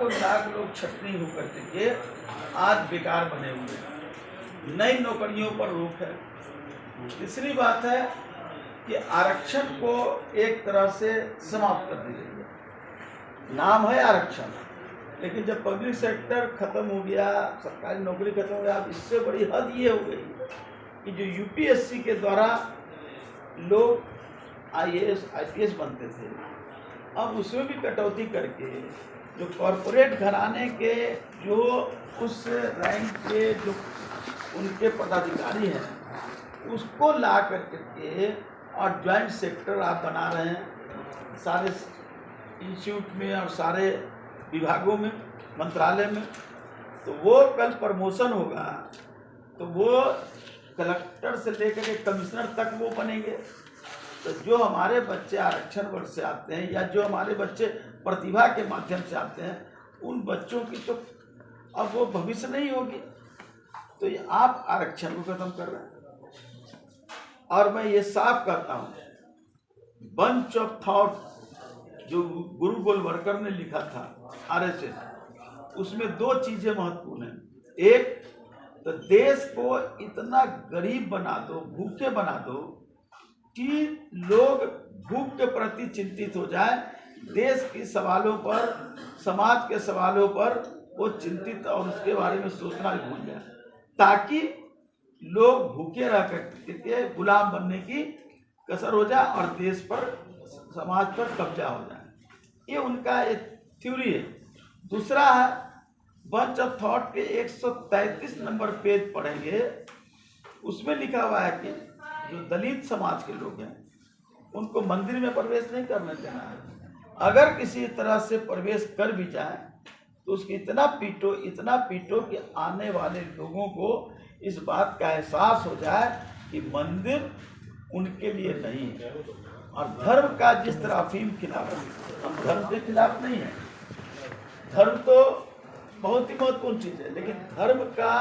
लाख लोग छटनी होकर के आज बेकार बने हुए हैं। नई नौकरियों पर रोक है। तीसरी बात है कि आरक्षण को एक तरह से समाप्त कर दी गई है। नाम है आरक्षण, लेकिन जब पब्लिक सेक्टर खत्म हो गया, सरकारी नौकरी खत्म हो गया, अब इससे बड़ी हद ये हो गई कि जो यूपीएससी के द्वारा लोग आईएएस आईपीएस बनते थे, अब उसमें भी कटौती करके जो कॉरपोरेट घराने के जो उस रैंक के जो उनके पदाधिकारी हैं उसको ला करके और ज्वाइंट सेक्टर आप बना रहे हैं सारे इंस्टीट्यूट में और सारे विभागों में, मंत्रालय में। तो वो कल प्रमोशन होगा तो वो कलेक्टर से लेकर के कमिश्नर तक वो बनेंगे। तो जो हमारे बच्चे आरक्षण वर्ग से आते हैं या जो हमारे बच्चे प्रतिभा के माध्यम से आते हैं, उन बच्चों की तो अब वो भविष्य नहीं होगी। तो ये आप आरक्षण को खत्म कर रहे हैं। और मैं ये साफ करता हूँ, बंच ऑफ थॉट जो गुरु गोलवलकर ने लिखा था आरएसएस, उसमें दो चीजें महत्वपूर्ण हैं। एक तो देश को इतना गरीब बना दो, भूखे बना दो कि लोग भूख के प्रति चिंतित हो जाए, देश के सवालों पर, समाज के सवालों पर वो चिंतित और उसके बारे में सोचना भी भूल जाए, ताकि लोग भूखे रह करके गुलाम बनने की कसर हो जाए और देश पर, समाज पर कब्जा हो जाए। ये उनका एक थ्योरी है। दूसरा है बंच ऑफ थॉट के 133 नंबर पेज पढ़ेंगे, उसमें लिखा हुआ है कि जो दलित समाज के लोग हैं उनको मंदिर में प्रवेश नहीं करने देना है। अगर किसी तरह से प्रवेश कर भी जाए तो उसकी इतना पीटो कि आने वाले लोगों को इस बात का एहसास हो जाए कि मंदिर उनके लिए नहीं है। और धर्म का जिस तरह अफीम खिलाफ, हम धर्म के खिलाफ नहीं है, धर्म तो बहुत ही महत्वपूर्ण चीज है, लेकिन धर्म का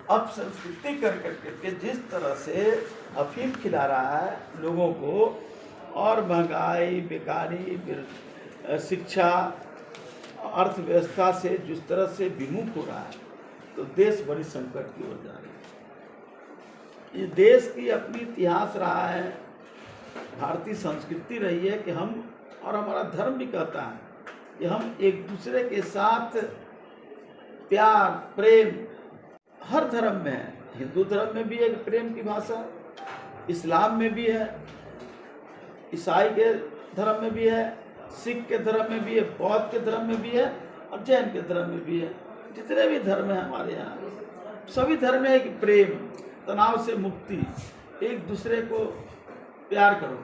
अब संस्कृति कर करके जिस तरह से अफीम खिला रहा है लोगों को, और महंगाई, बेकारी, शिक्षा, अर्थव्यवस्था से जिस तरह से विमुख हो रहा है, तो देश बड़ी संकट की ओर जा रहा है। ये देश की अपनी इतिहास रहा है, भारतीय संस्कृति रही है कि हम, और हमारा धर्म भी कहता है कि हम एक दूसरे के साथ प्यार, प्रेम, हर धर्म में है। हिंदू धर्म में भी एक प्रेम की भाषा, इस्लाम में भी है, ईसाई के धर्म में भी है, सिख के धर्म में भी है, बौद्ध के धर्म में भी है और जैन के धर्म में भी है। जितने भी धर्म हैं हमारे यहाँ, सभी धर्म में एक प्रेम, तनाव से मुक्ति, एक दूसरे को प्यार करो।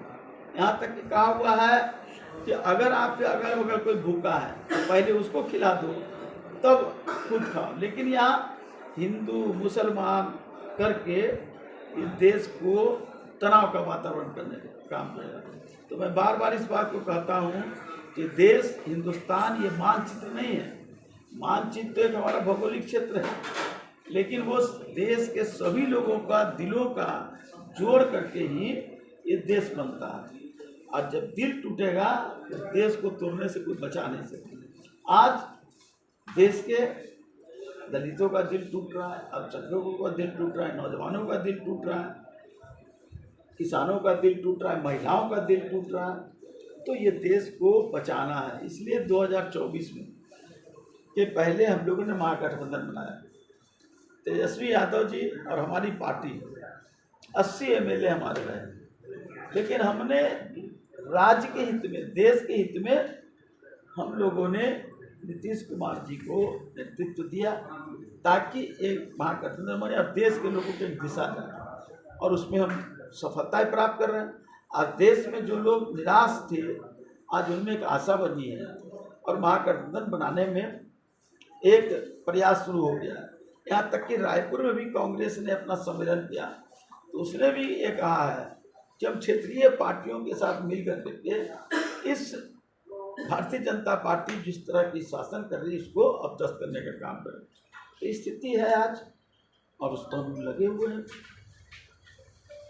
यहाँ तक कि कहा हुआ है कि अगर आपके अगल बगल कोई भूखा है तो पहले उसको खिला दो, तब खुद खाओ। लेकिन यहाँ हिंदू मुसलमान करके इस देश को तनाव का वातावरण करने का काम कर रहा है। तो मैं बार बार इस बात को कहता हूँ कि देश, हिंदुस्तान, ये मानचित्र नहीं है। मानचित्र एक हमारा भौगोलिक क्षेत्र है, लेकिन वो देश के सभी लोगों का, दिलों का जोड़ करके ही ये देश बनता है। और जब दिल टूटेगा तो देश को तोड़ने से कोई बचा नहीं सकता। आज देश के दलितों का दिल टूट रहा है, अल्पसंख्यकों का दिल टूट रहा है, नौजवानों का दिल टूट रहा है, किसानों का दिल टूट रहा है, महिलाओं का दिल टूट रहा है। तो ये देश को बचाना है। इसलिए 2024 में के पहले हम लोगों ने महागठबंधन बनाया। तेजस्वी यादव जी और हमारी पार्टी 80 एमएलए हमारे रहे, लेकिन हमने राज्य के हित में, देश के हित में हम लोगों ने नीतीश कुमार जी को नेतृत्व दिया, ताकि एक महागठबंधन बने और देश के लोगों को एक दिशा जाए, और उसमें हम सफलताएं प्राप्त कर रहे हैं। आज देश में जो लोग निराश थे, आज उनमें एक आशा बनी है और महागठबंधन बनाने में एक प्रयास शुरू हो गया। यहाँ तक कि रायपुर में भी कांग्रेस ने अपना सम्मेलन किया, तो उसने भी ये कहा है कि हम क्षेत्रीय पार्टियों के साथ मिल करके इस भारतीय जनता पार्टी जिस तरह की शासन कर रही है इसको अपदस्त करने का काम करें। तो स्थिति है आज, और उस पर हम लगे हुए हैं।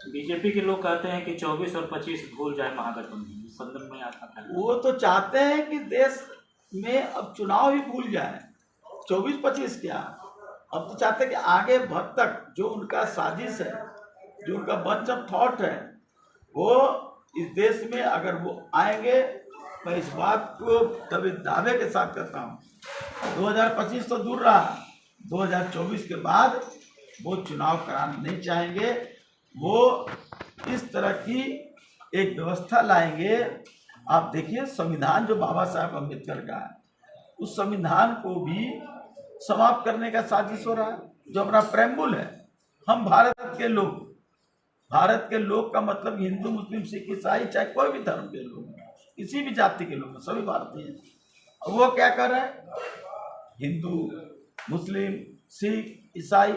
बीजेपी के लोग कहते हैं कि 24 और 25 भूल जाए महागठबंधन, संदर्भ में आता है। वो तो चाहते हैं कि देश में अब चुनाव ही भूल जाए, 24-25 क्या, अब तो चाहते हैं कि आगे भर तक जो उनका साजिश है, जो उनका बंच ऑफ थॉट है, वो इस देश में अगर वो आएंगे, मैं इस बात को तभी दावे के साथ कहता हूँ 2025 तो दूर रहा, 2024 के बाद वो चुनाव कराना नहीं चाहेंगे। वो इस तरह की एक व्यवस्था लाएंगे। आप देखिए संविधान जो बाबा साहब अम्बेडकर का है, उस संविधान को भी समाप्त करने का साजिश हो रहा है। जो हमारा प्रेम्बुल है, हम भारत के लोग का मतलब हिंदू, मुस्लिम, सिख, ईसाई, चाहे कोई भी धर्म के लोग, किसी भी जाति के लोग, सभी भारतीय हैं। और वो क्या कर रहे हैं, हिंदू, मुस्लिम, सिख, ईसाई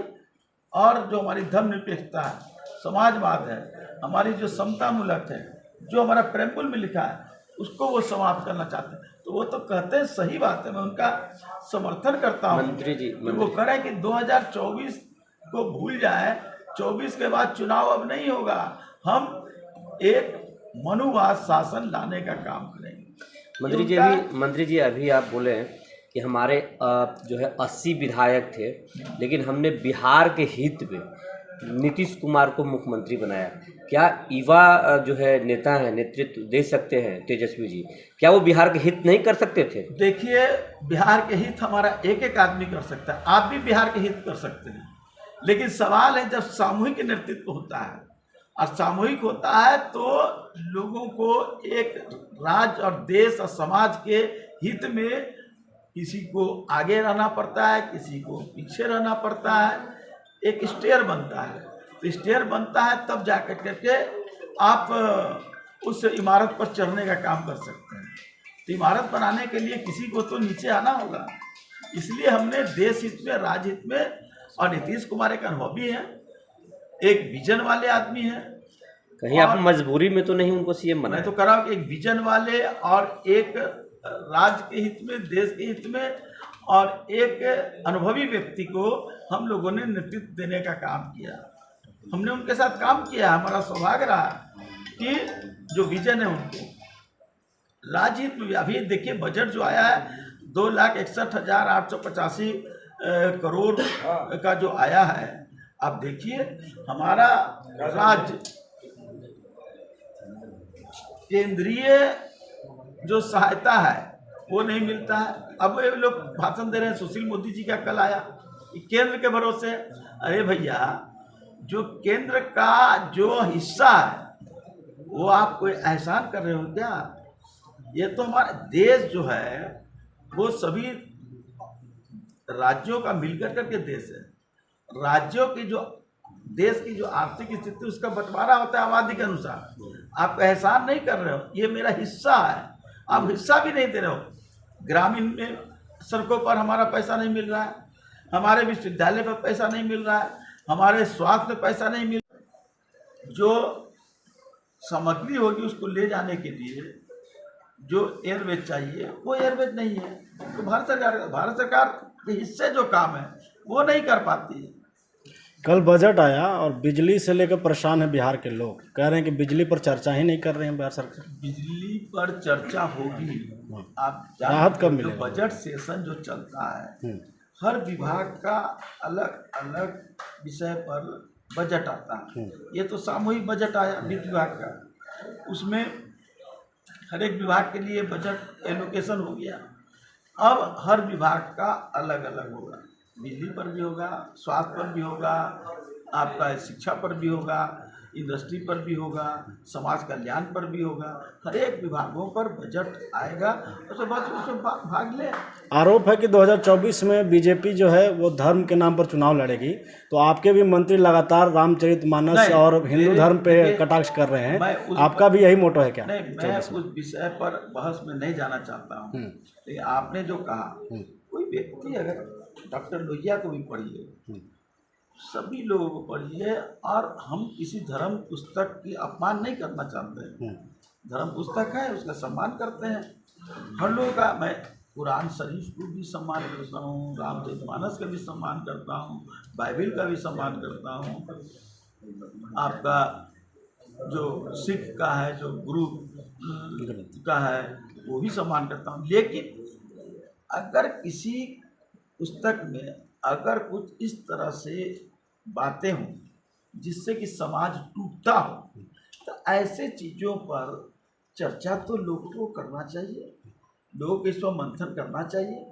और जो हमारी धर्मनिरपेक्षता है, समाजवाद है, हमारी जो समता मूलक है, जो हमारा प्रेम्बुल में लिखा है, उसको वो समाप्त करना चाहते हैं। तो वो तो कहते हैं, सही बात है, मैं उनका समर्थन करता हूँ। मंत्री जी, वो करें कि 2024 को भूल जाए, 24 के बाद चुनाव अब नहीं होगा, हम एक मनुवाद शासन लाने का काम करेंगे। मंत्री जी अभी आप बोले कि हमारे जो है 80 विधायक थे, लेकिन हमने बिहार के हित में नीतीश कुमार को मुख्यमंत्री बनाया। क्या युवा जो है नेता है, नेतृत्व दे सकते हैं तेजस्वी जी? क्या वो बिहार के हित नहीं कर सकते थे? देखिए, बिहार के हित हमारा एक एक आदमी कर सकता है, आप भी बिहार के हित कर सकते हैं, लेकिन सवाल है जब सामूहिक नेतृत्व होता है और सामूहिक होता है तो लोगों को एक राज्य और देश और समाज के हित में किसी को आगे रहना पड़ता है, किसी को पीछे रहना पड़ता है, एक स्टेयर बनता है। तो स्टेयर बनता है तब जा करके आप उस इमारत पर चढ़ने का काम कर सकते हैं। तो इमारत बनाने के लिए किसी को तो नीचे आना होगा, इसलिए हमने देश हित में, राज्य हित में, और नीतीश कुमार एक अनुभवी हैं, एक विजन वाले आदमी हैं। कहीं आप मजबूरी में तो नहीं उनको सीएम बनाया? मैं तो कह रहा हूँ कि एक विजन वाले और एक राज्य के हित में, देश के हित में, और एक अनुभवी व्यक्ति को हम लोगों ने नेतृत्व देने का काम किया। हमने उनके साथ काम किया, हमारा सौभाग्य रहा कि जो विजन है उनको राज्य हित में। अभी देखिए बजट जो आया है 2,61,885 करोड़ का जो आया है, आप देखिए हमारा राज्य केंद्रीय जो सहायता है वो नहीं मिलता है। अब ये लोग भाषण दे रहे हैं, सुशील मोदी जी का कल आया कि केंद्र के भरोसे। अरे भैया, जो केंद्र का जो हिस्सा है वो आप कोई एहसान कर रहे हो क्या? ये तो हमारा देश जो है वो सभी राज्यों का मिलकर करके देश है। राज्यों की जो देश की जो आर्थिक स्थिति, उसका बंटवारा होता है आबादी के अनुसार। आप एहसान नहीं कर रहे हो, ये मेरा हिस्सा है, आप हिस्सा भी नहीं दे रहे हो। ग्रामीण में सड़कों पर हमारा पैसा नहीं मिल रहा है, हमारे विश्वविद्यालय पर पैसा नहीं मिल रहा है, हमारे स्वास्थ्य में पैसा नहीं मिल रहा है। जो सामग्री होगी उसको ले जाने के लिए जो एयरवेज चाहिए वो एयरवेज नहीं है। तो भारत सरकार के हिस्से जो काम है वो नहीं कर पाती है। कल बजट आया और बिजली से लेकर परेशान है बिहार के लोग, कह रहे हैं कि बिजली पर चर्चा ही नहीं कर रहे हैं बिहार सरकार। बिजली पर चर्चा होगी, आप राहत कब जो मिलेगा? बजट सेशन जो चलता है, हर विभाग का अलग अलग विषय पर बजट आता है। ये तो सामूहिक बजट आया वित्त विभाग का, उसमें हर एक विभाग के लिए बजट एलोकेशन हो गया। अब हर विभाग का अलग अलग होगा, बिजली पर भी होगा, स्वास्थ्य पर भी होगा, आपका शिक्षा पर भी होगा, इंडस्ट्री पर भी होगा, समाज कल्याण पर भी होगा। हर एक विभागों पर बजट आएगा, तो बस उसमें भाग ले। आरोप है कि 2024 में बीजेपी जो है वो धर्म के नाम पर चुनाव लड़ेगी, तो आपके भी मंत्री लगातार रामचरितमानस और हिंदु धर्म पे कटाक्ष कर रहे हैं, आपका भी यही मोटो है क्या? नहीं, मैं उस विषय पर बहस में नहीं जाना चाहता हूँ। लेकिन आपने जो कहा, कोई व्यक्ति अगर डॉक्टर लोहिया को भी पढ़िए, सभी लोगों को पढ़िए, और हम किसी धर्म पुस्तक की अपमान नहीं करना चाहते हैं। धर्म पुस्तक है, उसका सम्मान करते हैं हर लोगों का। मैं कुरान शरीफ को भी सम्मान करता हूँ, रामचरितमानस का भी सम्मान करता हूँ, बाइबिल का भी सम्मान करता हूँ, आपका जो सिख का है, जो गुरु का है, वो भी सम्मान करता हूँ। लेकिन अगर किसी पुस्तक में अगर कुछ इस तरह से बातें हों जिससे कि समाज टूटता हो, तो ऐसे चीज़ों पर चर्चा तो लोगों को करना चाहिए, लोगों को इस पर मंथन करना चाहिए,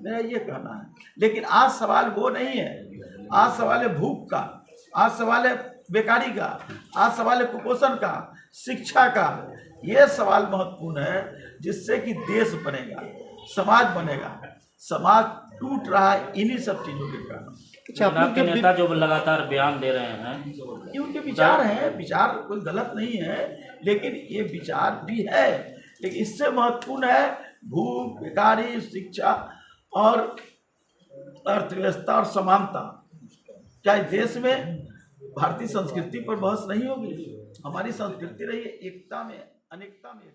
मेरा ये कहना है। लेकिन आज सवाल वो नहीं है, आज सवाल है भूख का, आज सवाल है बेकारी का, आज सवाल है कुपोषण का, शिक्षा का। ये सवाल महत्वपूर्ण है जिससे कि देश बनेगा, समाज बनेगा। समाज टूट रहा है इन्हीं सब चीज़ों के कारण। आपके नेता जो लगातार बयान दे रहे हैं, ये उनके विचार हैं, विचार कोई गलत नहीं है, लेकिन ये विचार भी है। लेकिन इससे महत्वपूर्ण है भूख, बेकारी, शिक्षा और अर्थव्यवस्था और समानता। क्या इस देश में भारतीय संस्कृति पर बहस नहीं होगी? हमारी संस्कृति रही है एकता में, अनेकता में।